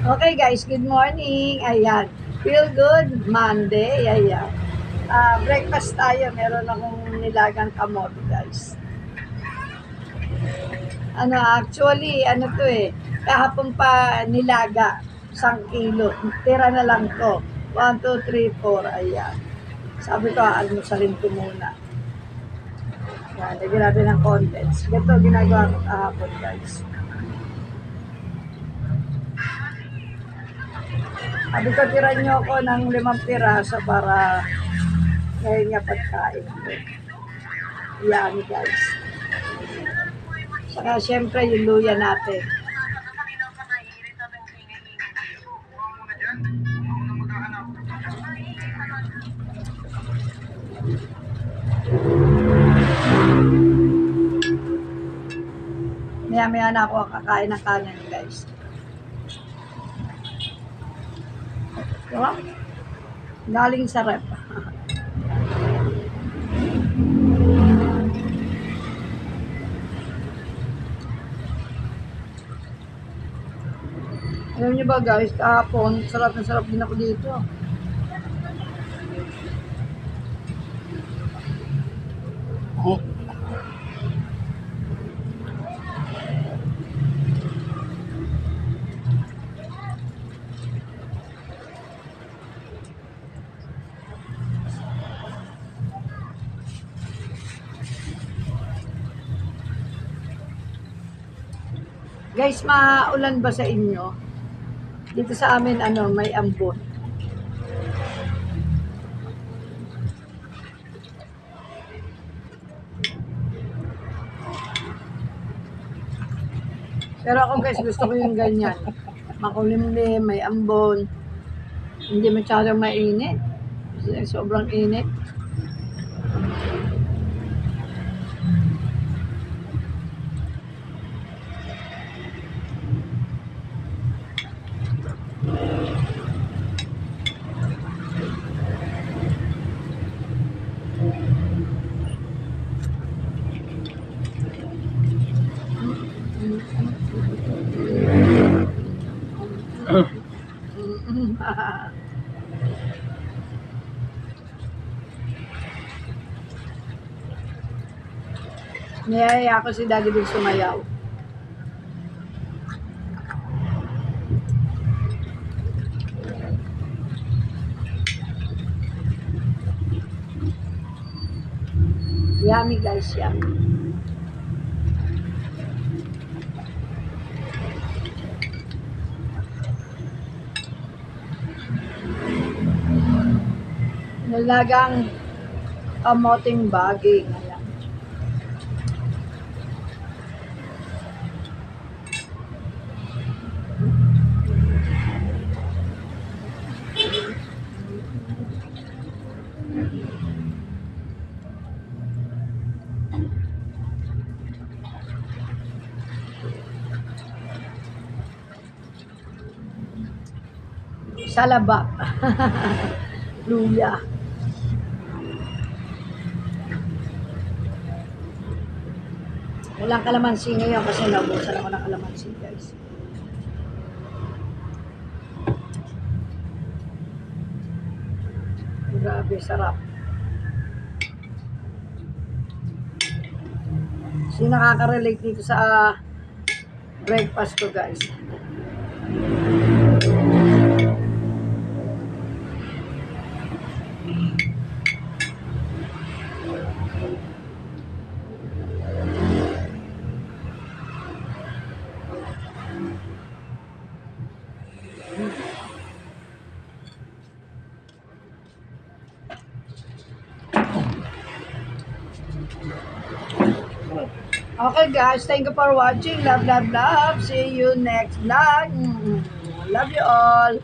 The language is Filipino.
Okay guys, good morning. Ayan. Feel good Monday. Ayan. Breakfast tayo. Meron akong nilagang kamote guys. Ano to eh. Kahapon pa nilaga. 1 kilo. Tira na lang to. 1, 2, 3, 4. Ayan. Sabi ko, almusalin ko muna. Ayan, lagyan natin ng contents. Ito ginagawa ko kahapon guys. Sabi ko, tiran nyo ako ng 5 piraso para ngayon nga pagkain ko. Yummy guys. Saka syempre yung luya natin. Maya-maya na ako kakain ng kanin guys. Diba? Galing sa rep. Alam niyo ba guys, kahapon, sarap na sarap din ako dito. Oh. Guys, maulan ba sa inyo? Dito sa amin, may ambon. Pero ako guys, gusto ko yung ganyan. Makulimlim, may ambon. Hindi masyadong mainit. Sobrang init. Niyaya ako si Daddy Big sumayaw. Yummy guys, yummy. Nalagang kamoting baging. Ayan. Salaba. Luya. Walang kalamansi ngayon kasi naubusan ako ng kalamansi guys. Grabe, sarap. Sino nakaka-relate dito sa breakfast ko guys? Okay guys, thank you for watching. Love, love, love. See you next vlog. Love you all.